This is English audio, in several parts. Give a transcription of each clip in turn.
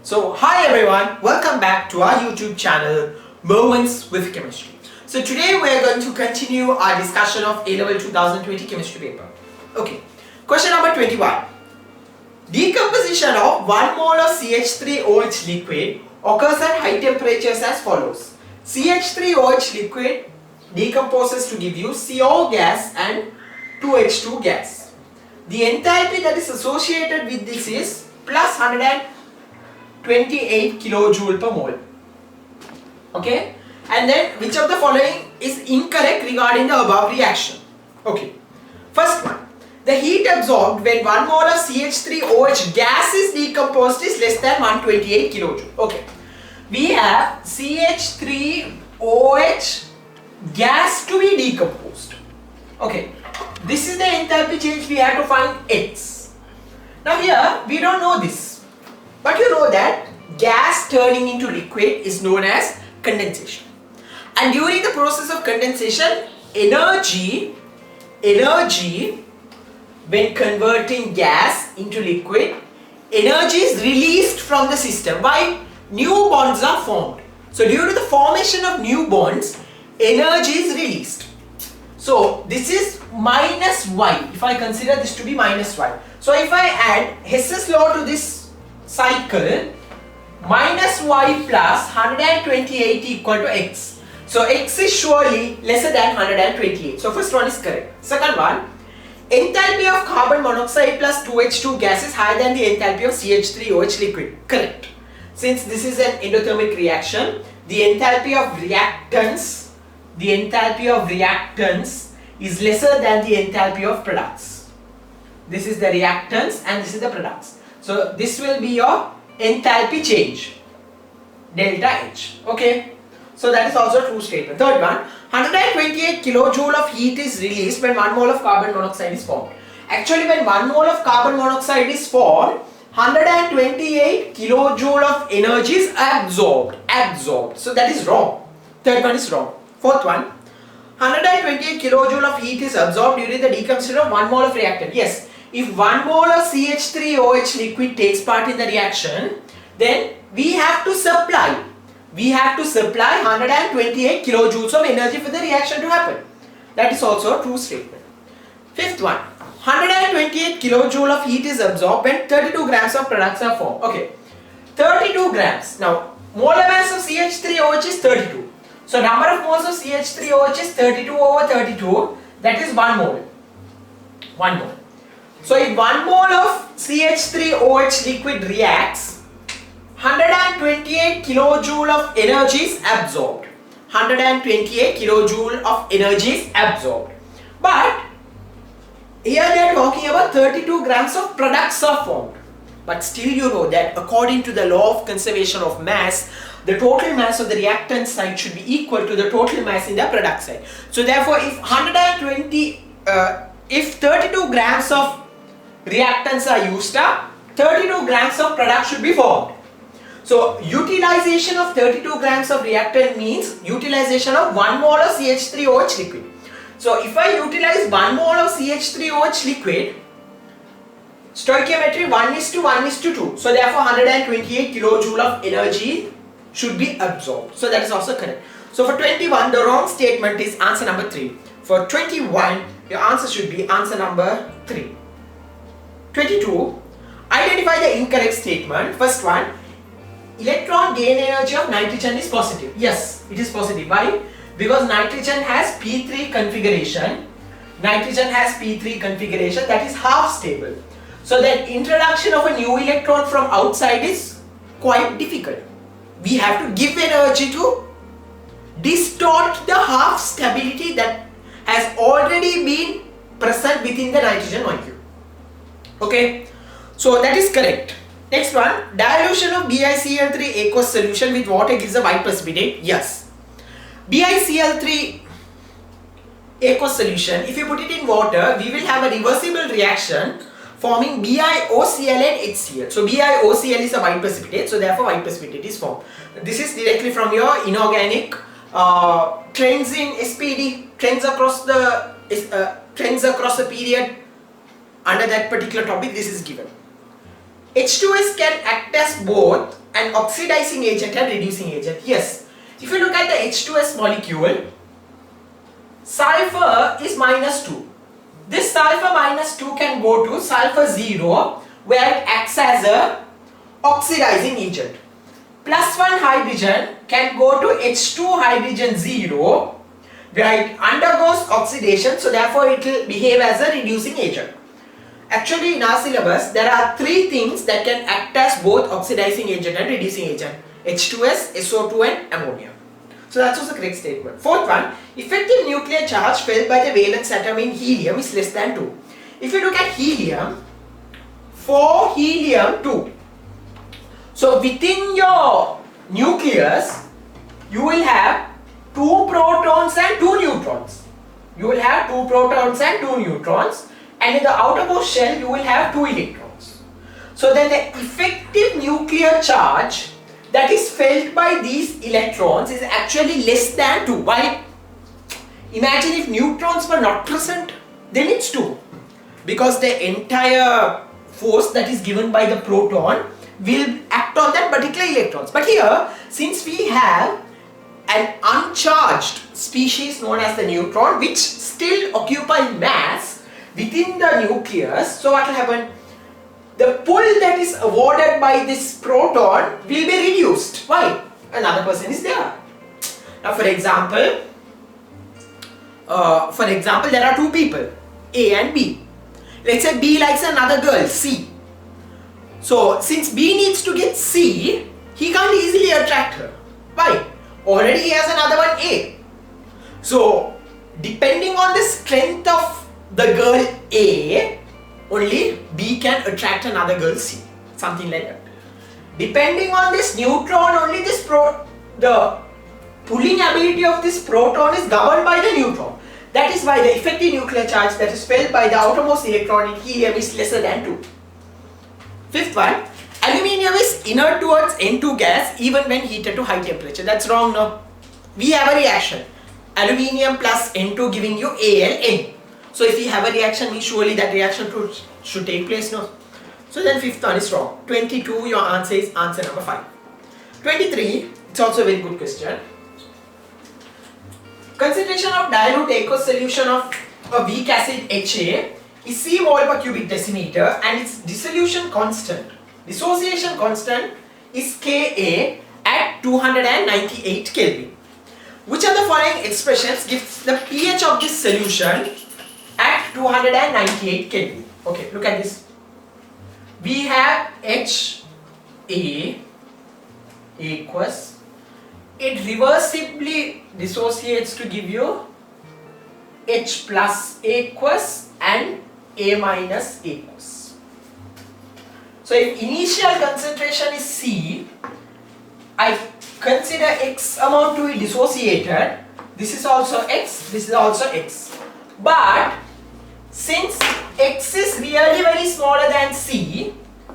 So hi everyone, welcome back to our YouTube channel Moments with Chemistry. So today we are going to continue our discussion of A-Level 2020 chemistry paper. Okay, question number 21. Decomposition of 1 mole of CH3OH liquid occurs at high temperatures as follows. CH3OH liquid decomposes to give you CO gas and 2H2 gas. The enthalpy that is associated with this is plus 128 kilojoule per mole. Okay, and then which of the following is incorrect regarding the above reaction? Okay, first one, the heat absorbed when 1 mole of CH3OH gas is decomposed is less than 128 kilojoule. Okay, we have CH3OH gas to be decomposed. Okay, this is the enthalpy change. We have to find X. Now here we don't know this, but you know that gas turning into liquid is known as condensation, and during the process of condensation, energy when converting gas into liquid, energy is released from the system. Why? New bonds are formed. So due to the formation of new bonds, energy is released. So this is minus y. If I consider this to be minus y, so if I add Hess's law to this cycle, minus y plus 128 equal to x. So x is surely lesser than 128. So first one is correct. Second one, enthalpy of carbon monoxide plus 2H2 gas is higher than the enthalpy of CH3OH liquid. Correct. Since this is an endothermic reaction, the enthalpy of reactants is lesser than the enthalpy of products. This is the reactants and this is the products. So this will be your enthalpy change, delta H. Okay, so that is also a true statement. Third one, 128 kilojoule of heat is released when 1 mole of carbon monoxide is formed. Actually, when 1 mole of carbon monoxide is formed, 128 kilojoule of energy is absorbed. So that is wrong. Third one is wrong. Fourth one, 128 kilojoule of heat is absorbed during the decomposition of 1 mole of reactant. Yes, if 1 mole of CH3OH liquid takes part in the reaction, then we have to supply 128 kilojoules of energy for the reaction to happen. That is also a true statement. Fifth one, 128 kilojoule of heat is absorbed when 32 grams of products are formed. Okay, 32 grams. Now, molar mass of CH3OH is 32. So, number of moles of CH3OH is 32 over 32. That is 1 mole. 1 mole. So, if 1 mole of CH3OH liquid reacts, 128 kilojoule of energy is absorbed. 128 kilojoule of energy is absorbed. But here they are talking about 32 grams of products are formed. But still you know that according to the law of conservation of mass, the total mass of the reactant side should be equal to the total mass in the product side. So therefore, if 32 grams of reactants are used up, 32 grams of product should be formed. So utilization of 32 grams of reactant means utilization of 1 mole of CH3OH liquid. So if I utilize 1 mole of CH3OH liquid, stoichiometry 1:1:2. So therefore 128 kilojoule of energy should be absorbed. So that is also correct. So for 21, the wrong statement is answer number 3. For 21, your answer should be answer number 3. 22, identify the incorrect statement. First one, electron gain energy of nitrogen is positive. Yes, it is positive. Why? Because nitrogen has p3 configuration. That is half stable. So the introduction of a new electron from outside is quite difficult. We have to give energy to distort the half stability that has already been present within the nitrogen molecule. Okay, so that is correct. Next one, dilution of BiCl3 aqueous solution with water gives a white precipitate. Yes, BiCl3 aqueous solution, if you put it in water, we will have a reversible reaction forming BiOCl and HCl. So BiOCl is a white precipitate, so therefore white precipitate is formed. This is directly from your inorganic trends in SPD, trends across the period. Under that particular topic, this is given. H2S can act as both an oxidizing agent and reducing agent. Yes. If you look at the H2S molecule, sulfur is -2. This sulfur -2 can go to sulfur 0, where it acts as a oxidizing agent. +1 hydrogen can go to H2 hydrogen 0, where it undergoes oxidation, so therefore it will behave as a reducing agent. Actually, in our syllabus, there are 3 things that can act as both oxidizing agent and reducing agent: H2S, SO2 and ammonia. So that was the correct statement. Fourth one, effective nuclear charge felt by the valence atom in helium is less than 2. If you look at helium, for helium 2. So within your nucleus, you will have 2 protons and 2 neutrons. You will have 2 protons and 2 neutrons, and in the outermost shell you will have 2 electrons. So then the effective nuclear charge that is felt by these electrons is actually less than 2. Why? Imagine if neutrons were not present, then it's 2. Because the entire force that is given by the proton will act on that particular electrons. But here, since we have an uncharged species known as the neutron, which still occupy mass within the nucleus, so what will happen? The pull that is awarded by this proton will be reduced. Why? Another person is there. Now, for example, there are 2 people, A and B. Let's say B likes another girl, C. So, since B needs to get C, he can't easily attract her. Why? Already he has another one, A. So, depending on the strength of the girl A, only B can attract another girl C. Something like that. Depending on this neutron, only the pulling ability of this proton is governed by the neutron. That is why the effective nuclear charge that is felt by the outermost electron in helium is lesser than 2. Fifth one, aluminium is inert towards N2 gas even when heated to high temperature. That's wrong, no? We have a reaction. Aluminium plus N2 giving you AlN. So if we have a reaction, means surely that reaction should take place, no? So then fifth one is wrong. 22, your answer is answer number 5. 23, it's also a very good question. Concentration of dilute aqueous solution of a weak acid HA is C mole per cubic decimeter, and its dissociation constant is Ka at 298 Kelvin. Which of the following expressions gives the pH of this solution at 298 Kelvin? Okay, look at this. We have HA aqueous. It reversibly dissociates to give you H plus aqueous and A minus aqueous. So if initial concentration is C, I consider X amount to be dissociated. This is also X, this is also X. But since X is really very smaller than C,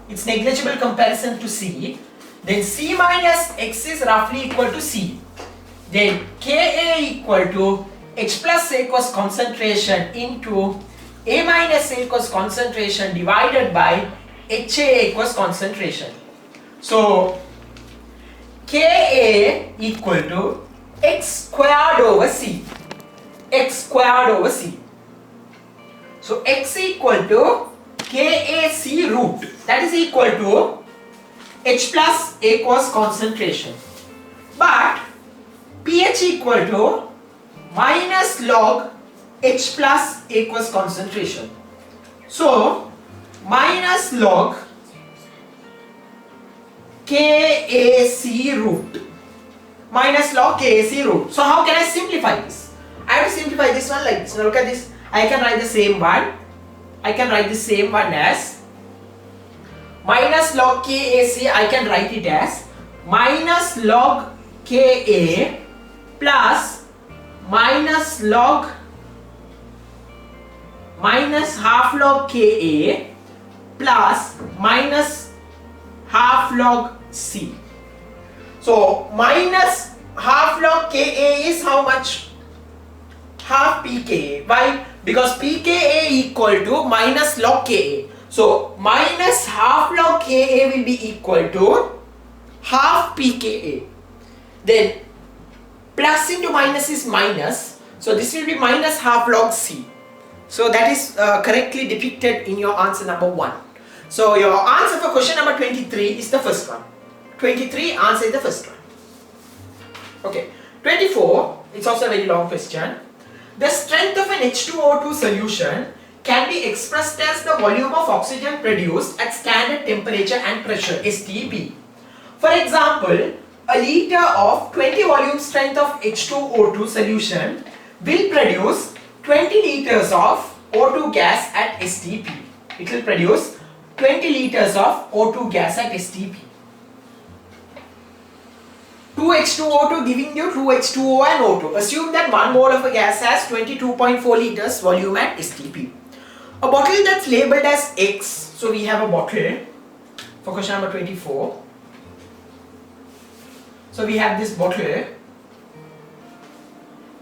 it's negligible comparison to C, then C minus X is roughly equal to C. Then Ka equal to H plus aqueous concentration into A minus aqueous concentration divided by HA aqueous concentration. So Ka equal to X squared over C. X squared over C. So X equal to KAC root. That is equal to H plus aqueous concentration. But pH equal to minus log H plus aqueous concentration. So minus log KAC root. Minus log KAC root. So how can I simplify this? I have to simplify this one like this. Now look at this. I can write the same one. I can write the same one as minus log KAC. I can write it as minus log KA plus minus log minus half log Ka plus minus half log C. So minus half log Ka is how much? Half pKa. Why? Because pKa equal to minus log Ka. So minus half log Ka will be equal to half pKa. Then plus into minus is minus. So this will be minus half log C. So that is correctly depicted in your answer number 1. So your answer for question number 23 is the first one. 23 answer is the first one. Okay. 24, it's also a very long question. The strength of an H2O2 solution can be expressed as the volume of oxygen produced at standard temperature and pressure, STP. For example, a liter of 20 volume strength of H2O2 solution will produce 20 liters of O2 gas at STP. It will produce 20 liters of O2 gas at STP. 2H2O2 giving you 2H2O and O2. Assume that 1 mole of a gas has 22.4 liters volume at STP. A bottle that's labeled as X. So we have a bottle for question number 24. So we have this bottle.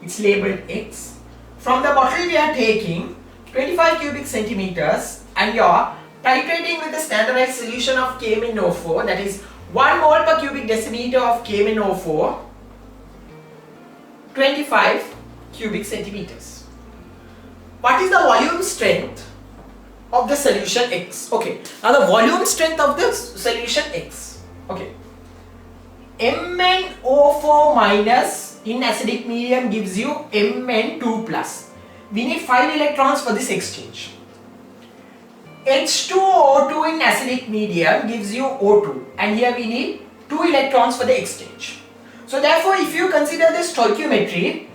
It's labeled X. From the bottle we are taking 25 cubic centimeters and you are titrating with a standardized solution of KMnO4, that is 1 mole per cubic decimeter of KMnO4, 25 cubic centimeters. What is the volume strength of the solution X? Okay, now the volume strength of the solution X. Okay, MnO4 minus in acidic medium gives you Mn2 plus. We need 5 electrons for this exchange. H2O2 in acidic medium gives you O2 and here we need 2 electrons for the exchange. So therefore if you consider the stoichiometry,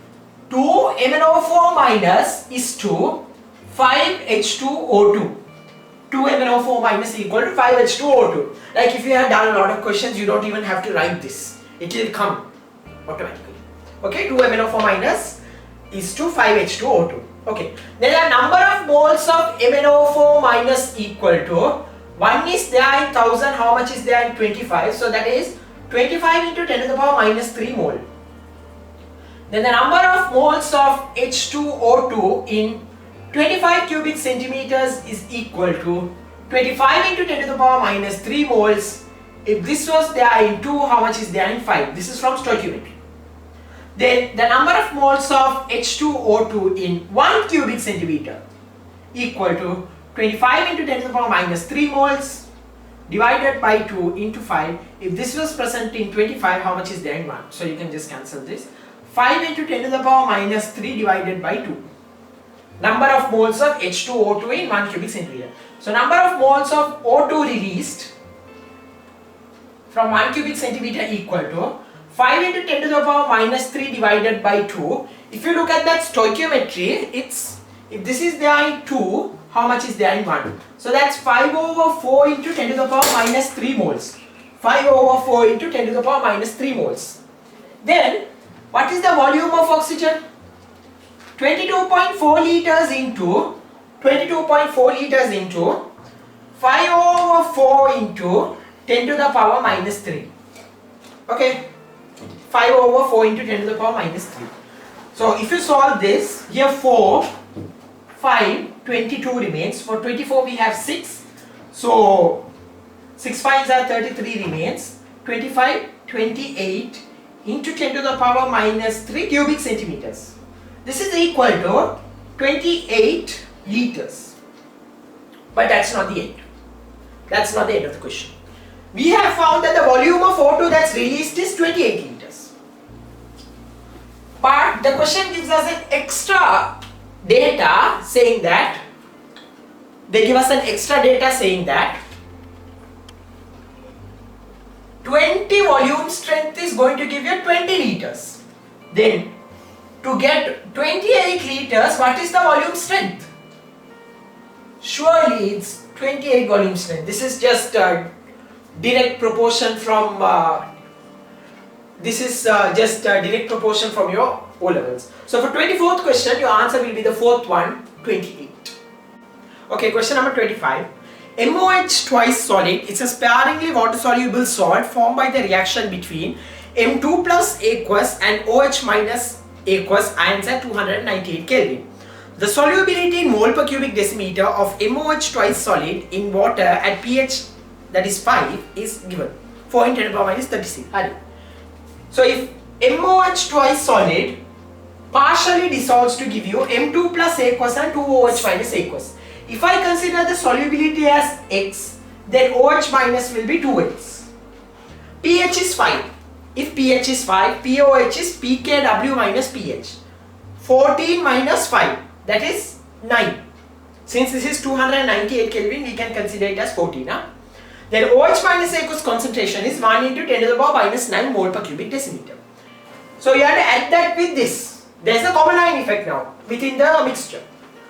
2 MnO4 minus is to 5 H2O2. 2 MnO4 minus equal to 5 H2O2. Like if you have done a lot of questions, you don't even have to write this. It will come automatically. Okay, 2 MnO4 minus is to 5 H2O2. Okay, then the number of moles of MnO4 minus equal to 1 is there in 1000, how much is there in 25? So that is 25 into 10 to the power minus 3 mole. Then the number of moles of H2O2 in 25 cubic centimeters is equal to 25 into 10 to the power minus 3 moles. If this was there in 2, how much is there in 5? This is from stoichiometry. Then the number of moles of H2O2 in 1 cubic centimeter equal to 25 into 10 to the power minus 3 moles divided by 2 into 5. If this was present in 25, how much is there in 1? So you can just cancel this. 5 into 10 to the power minus 3 divided by 2. Number of moles of H2O2 in 1 cubic centimeter. So number of moles of O2 released from 1 cubic centimeter equal to 5 into 10 to the power minus 3 divided by 2. If you look at that stoichiometry, it's, if this is there in 2, how much is there in 1? So that's 5 over 4 into 10 to the power minus 3 moles. 5 over 4 into 10 to the power minus 3 moles. Then, what is the volume of oxygen? 22.4 liters into 22.4 liters into 5 over 4 into 10 to the power minus 3. Okay. 5 over 4 into 10 to the power minus 3. So if you solve this, here 4, 5, 22 remains. For 24 we have 6. So 6 5s are 33 remains. 25, 28 into 10 to the power minus 3 cubic centimeters. This is equal to 28 liters. But that's not the end. That's not the end of the question. We have found that the volume of O2 that's released is 28 liters. But the question gives us an extra data saying that, they give us an extra data saying that 20 volume strength is going to give you 20 liters. Then to get 28 liters, what is the volume strength? Surely it's 28 volume strength. This is just direct proportion from direct proportion from your O levels. So for 24th question, your answer will be the fourth one, 28. Okay, question number 25. MOH twice solid, it's a sparingly water soluble salt formed by the reaction between M2 plus aqueous and OH minus aqueous ions at 298 Kelvin. The solubility in mole per cubic decimeter of MOH twice solid in water at pH that is 5 is given. 4 into 10 to the power minus 36. So if MOH twice solid partially dissolves to give you M2 plus aqueous and 2OH minus aqueous. If I consider the solubility as X, then OH minus will be 2X. pH is 5. If pH is 5, POH is pKW minus pH. 14 minus 5, that is 9. Since this is 298 Kelvin, we can consider it as 14. Then OH minus aqueous concentration is 1 into 10 to the power minus 9 mole per cubic decimeter. So you have to add that with this. There is a common line effect now within the mixture.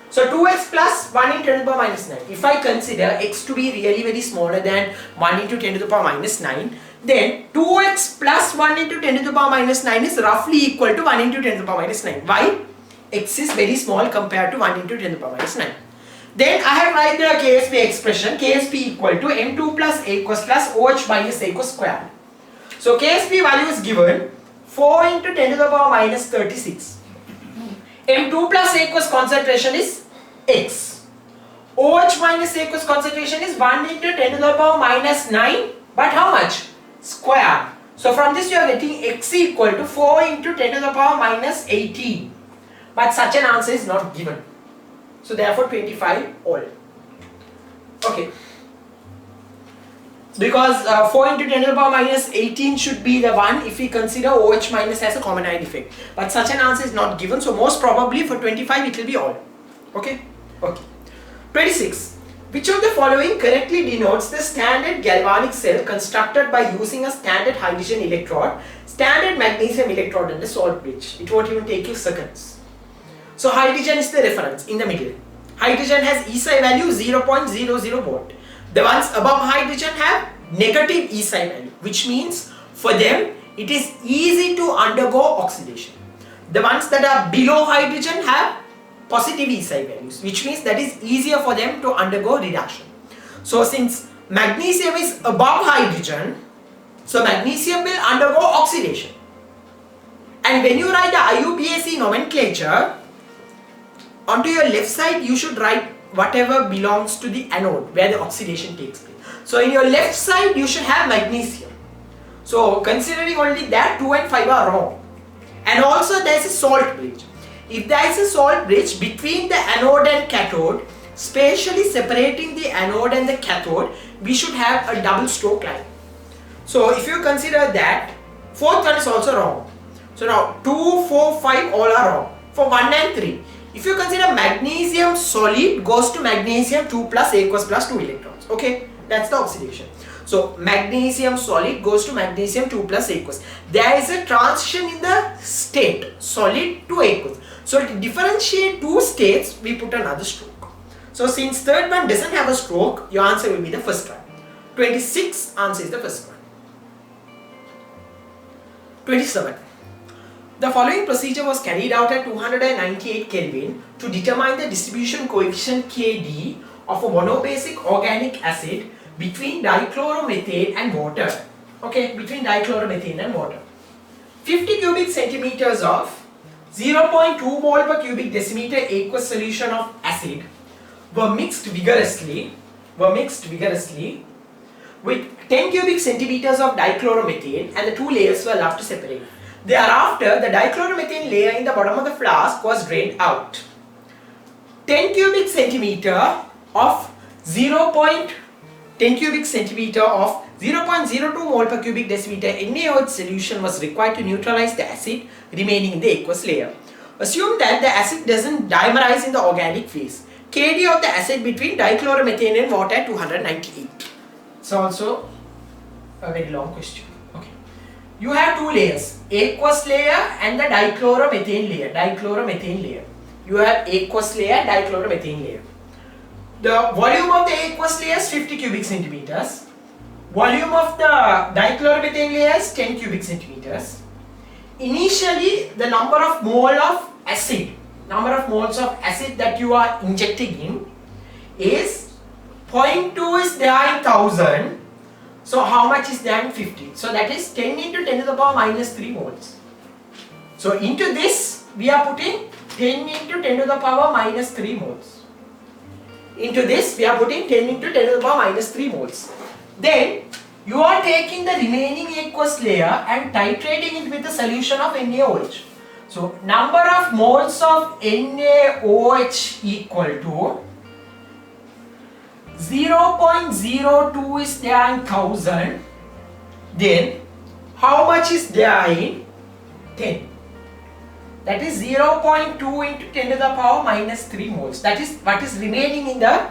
So 2x plus 1 into 10 to the power minus 9. If I consider x to be really very smaller than 1 into 10 to the power minus 9, then 2x plus 1 into 10 to the power minus 9 is roughly equal to 1 into 10 to the power minus 9. Why? X is very small compared to 1 into 10 to the power minus 9. Then I have write the KSP expression, KSP equal to M2 plus aqueous plus OH minus aqueous squared. So KSP value is given 4 into 10 to the power minus 36. M2 plus aqueous concentration is X. OH minus aqueous concentration is 1 into 10 to the power minus 9. But how much? Square. So from this you are getting X equal to 4 into 10 to the power minus 18. But such an answer is not given. So therefore 25 all. Okay. Because 4 into 10 to the power minus 18 should be the one if we consider OH minus as a common line effect. But such an answer is not given. So most probably for 25 it will be all. Okay. Okay. 26. Which of the following correctly denotes the standard galvanic cell constructed by using a standard hydrogen electrode, standard magnesium electrode and a salt bridge? It won't even take you seconds. So hydrogen is the reference in the middle. Hydrogen has ESI value 0.00 volt. The ones above hydrogen have negative ESI value, which means for them it is easy to undergo oxidation. The ones that are below hydrogen have positive ESI values, which means that is easier for them to undergo reduction. So since magnesium is above hydrogen, so magnesium will undergo oxidation. And when you write the IUPAC nomenclature, onto your left side you should write whatever belongs to the anode where the oxidation takes place. So in your left side you should have magnesium. So considering only that, 2 and 5 are wrong. And also there is a salt bridge. If there is a salt bridge between the anode and cathode, spatially separating the anode and the cathode, we should have a double stroke line. So if you consider that, fourth one is also wrong. So now 2, 4, 5 all are wrong. For 1 and 3. If you consider magnesium solid goes to magnesium 2 plus aqueous plus 2 electrons. Okay, that's the oxidation. So magnesium solid goes to magnesium 2 plus aqueous. There is a transition in the state solid to aqueous. So to differentiate two states, we put another stroke. So since third one doesn't have a stroke, your answer will be the first one. 26 answer is the first one. 27. The following procedure was carried out at 298 Kelvin to determine the distribution coefficient Kd of a monobasic organic acid between dichloromethane and water. Okay, between dichloromethane and water. 50 cubic centimeters of 0.2 mole per cubic decimeter aqueous solution of acid were mixed vigorously with 10 cubic centimeters of dichloromethane, and the two layers were left to separate. Thereafter, the dichloromethane layer in the bottom of the flask was drained out. 10 cubic centimeter of 0.02 mole per cubic decimeter NaOH solution was required to neutralize the acid remaining in the aqueous layer. Assume that the acid doesn't dimerize in the organic phase. Kd of the acid between dichloromethane and water at 298. It's also a very long question. Okay. You have two layers, aqueous layer and the dichloromethane layer. You have aqueous layer, dichloromethane layer. The volume of the aqueous layer is 50 cubic centimeters. Volume of the dichloromethane layer is 10 cubic centimeters. Initially, the number of moles of acid that you are injecting in is 0.2 is there in 1000. So how much is there in 50? So that is 10 into 10 to the power minus 3 moles. So into this we are putting 10 into 10 to the power minus 3 moles. Into this we are putting 10 into 10 to the power minus 3 moles. Then you are taking the remaining aqueous layer and titrating it with the solution of NaOH. So number of moles of NaOH equal to 0.02 is there in 1000. Then how much is there in 10? That is 0.2 into 10 to the power minus 3 moles. That is what is remaining in the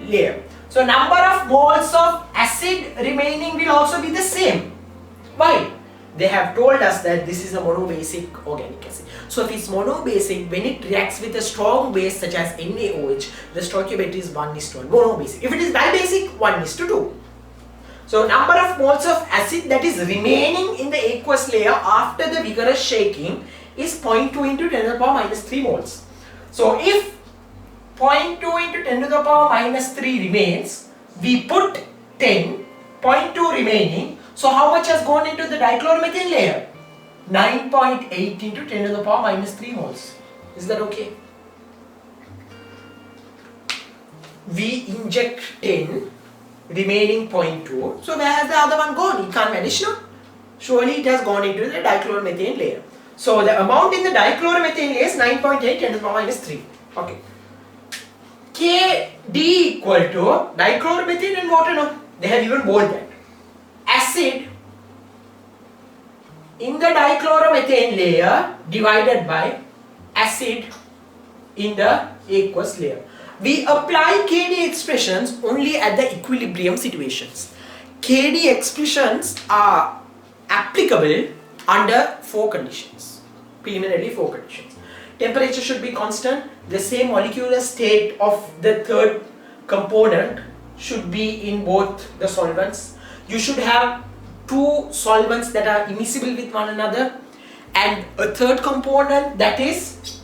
layer. So number of moles of acid remaining will also be the same. Why? They have told us that this is a monobasic organic acid. So if it's monobasic, when it reacts with a strong base such as NaOH, the stoichiometry is 1:1. Monobasic. If it is dibasic, 1:2. So number of moles of acid that is remaining in the aqueous layer after the vigorous shaking is 0.2 into 10 to the power minus 3 moles. So if 0.2 into 10 to the power minus 3 remains, we put 10, 0.2 remaining. So how much has gone into the dichloromethane layer? 9.8 into 10 to the power minus 3 moles. Is that okay? We inject 10, remaining 0.2. So where has the other one gone? It can't vanish now. Surely it has gone into the dichloromethane layer. So the amount in the dichloromethane layer is 9.8 10 to the power minus 3. Okay. Kd equal to dichloromethane and water now. They have even bold that. Acid in the dichloromethane layer divided by acid in the aqueous layer. We apply Kd expressions only at the equilibrium situations. Kd expressions are applicable under 4 conditions. Preliminarily 4 conditions. Temperature should be constant. The same molecular state of the third component should be in both the solvents. You should have 2 solvents that are immiscible with one another, and a third component that has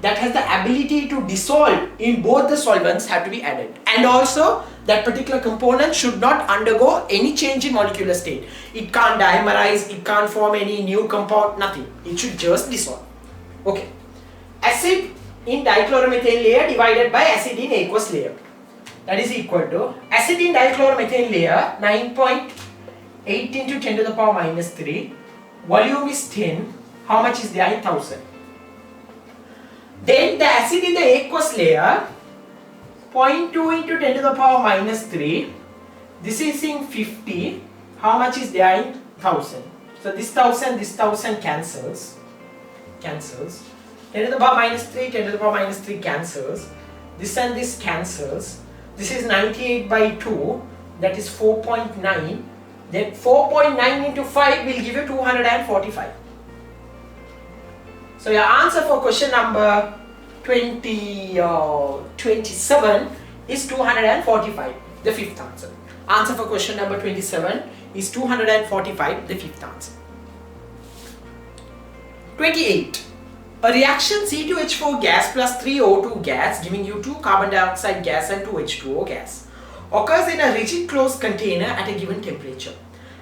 the ability to dissolve in both the solvents have to be added. And also that particular component should not undergo any change in molecular state. It can't dimerize, it can't form any new compound, nothing. It should just dissolve. Okay. Acid in dichloromethane layer divided by acid in aqueous layer. That is equal to acid in dichloromethane layer 9.8 into 10 to the power minus 3. Volume is 10. How much is there in 1000? Then the acid in the aqueous layer 0.2 into 10 to the power minus 3. This is in 50. How much is there in 1000? So this 1000 cancels. 10 to the power minus 3, 10 to the power minus 3 cancels. This and this cancels. This is 98 by 2. That is 4.9. Then 4.9 into 5 will give you 245. So your answer for question number 27 is 245, the fifth answer. Answer for question number 27 is 245, the fifth answer. 28. A reaction C2H4 gas plus 3O2 gas giving you 2 carbon dioxide gas and 2 H2O gas occurs in a rigid closed container at a given temperature.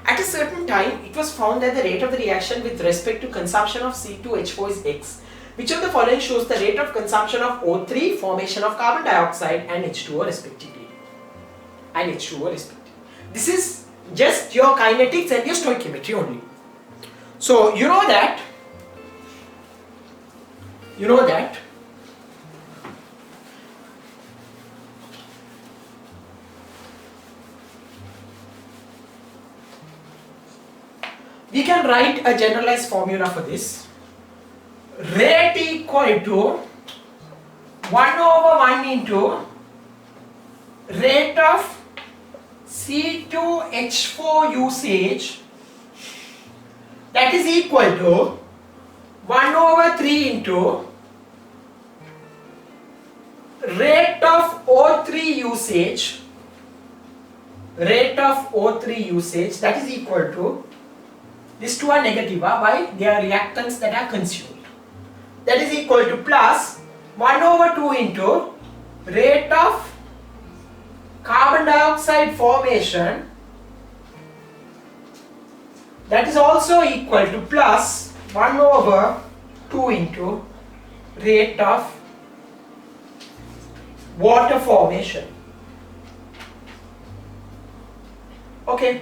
At a certain time, it was found that the rate of the reaction with respect to consumption of C2H4 is X. Which of the following shows the rate of consumption of O3, formation of carbon dioxide and H2O respectively? This is just your kinetics and your stoichiometry only. So you know that we can write a generalized formula for this. Rate equal to 1/1 into rate of C2H4 usage, that is equal to 1/3 into rate of O3 usage, that is equal to, these two are negative, why? They are reactants that are consumed. That is equal to plus 1/2 into rate of carbon dioxide formation, that is also equal to plus 1/2 into rate of water formation. Okay,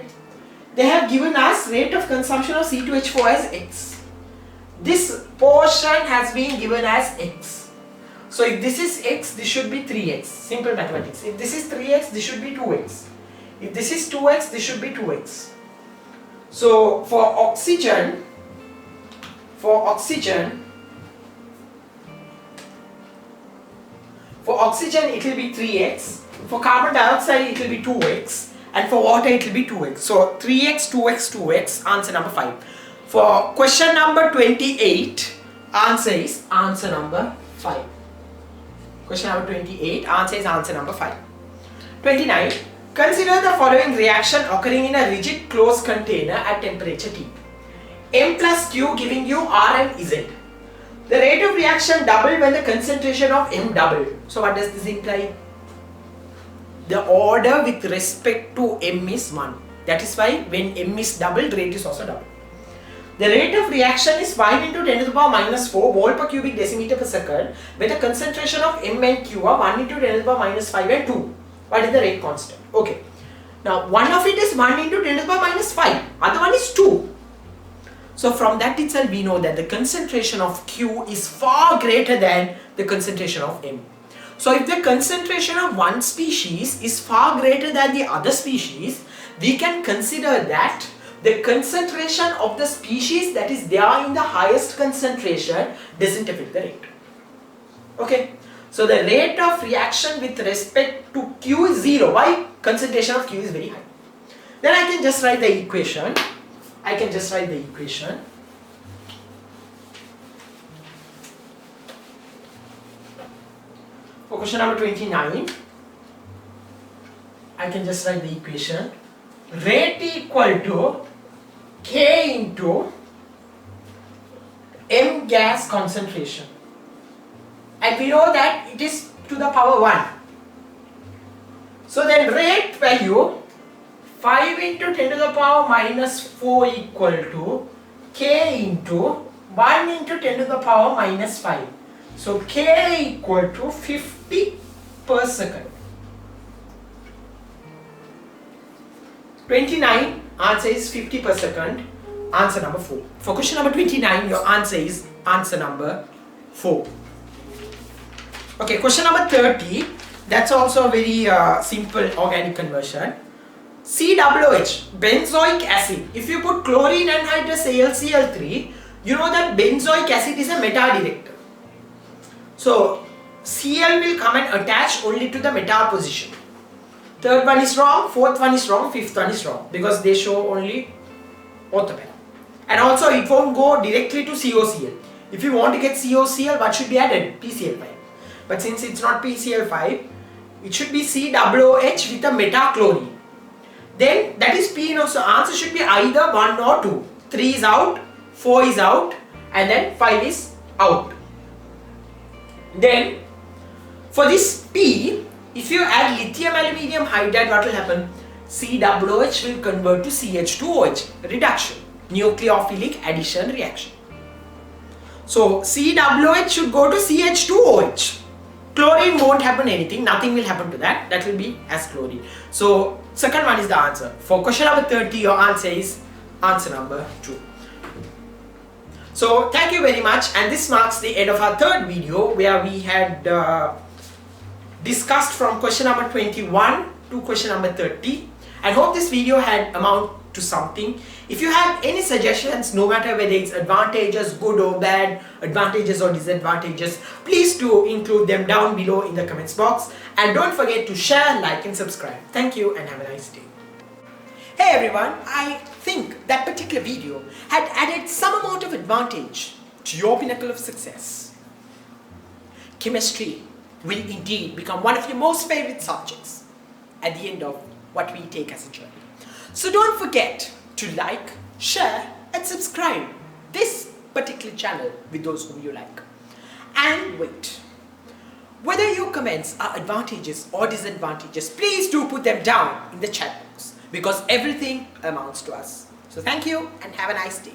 they have given us rate of consumption of C2H4 as X. This portion has been given as X. So if this is X, this should be 3X. Simple mathematics. If this is 3X, this should be 2X. If this is 2X, this should be 2X. So for oxygen it will be 3X, for carbon dioxide it will be 2X, and for water it will be 2X. So 3X, 2X, 2X, answer number 5. For question number 28, answer is answer number 5. Question number 28, answer is answer number 5. 29. Consider the following reaction occurring in a rigid closed container at temperature T. M plus Q giving you R and Z. The rate of reaction double when the concentration of M double. So what does this imply? The order with respect to M is 1. That is why when M is double, rate is also double. The rate of reaction is 5 into 10 to the power minus 4 mole per cubic decimeter per second when the concentration of M and Q are 1 into 10 to the power minus 5 and 2. What is the rate constant? Okay. Now one of it is 1 into 10 to the power minus 5. Other one is 2. So from that itself we know that the concentration of Q is far greater than the concentration of M. So if the concentration of one species is far greater than the other species, we can consider that the concentration of the species that is there in the highest concentration doesn't affect the rate. Okay. So the rate of reaction with respect to Q is 0. Why? Concentration of Q is very high. Then I can just write the equation. For question number 29, I can just write the equation. Rate equal to K into M gas concentration. And we know that it is to the power 1. So then rate value 5 into 10 to the power minus 4 equal to K into 1 into 10 to the power minus 5. So K equal to 50 per second. 29, answer is 50 per second, answer number 4. For question number 29, your answer is answer number 4. Okay, question number 30, that's also a very simple organic conversion. COOH, benzoic acid. If you put chlorine anhydrous AlCl3, you know that benzoic acid is a meta director. So Cl will come and attach only to the meta position. Third one is wrong, fourth one is wrong, fifth one is wrong because they show only orthopara. And also it won't go directly to COCl. If you want to get COCl, what should be added? PCl5. But since it's not PCl5, it should be COOH with a metachlorine. Then that is P, so answer should be either 1 or 2. 3 is out, 4 is out, and then 5 is out. Then for this P, if you add lithium aluminium hydride, what will happen? COOH will convert to CH2OH, reduction, nucleophilic addition reaction. So COOH should go to CH2OH. Chlorine won't happen anything, nothing will happen to that, that will be as chlorine. So second one is the answer. For question number 30, your answer is answer number 2. So thank you very much, and this marks the end of our third video where we had discussed from question number 21 to question number 30. I hope this video had amount to something. If you have any suggestions, no matter whether it's advantages, good or bad, advantages or disadvantages, please do include them down below in the comments box. And don't forget to share, like and subscribe. Thank you and have a nice day. Hey everyone, I think that particular video had added some amount of advantage to your pinnacle of success. Chemistry will indeed become one of your most favorite subjects at the end of what we take as a journey. So don't forget to like, share and subscribe this particular channel with those whom you like. And wait, whether your comments are advantages or disadvantages, please do put them down in the chat box because everything amounts to us. So thank you and have a nice day.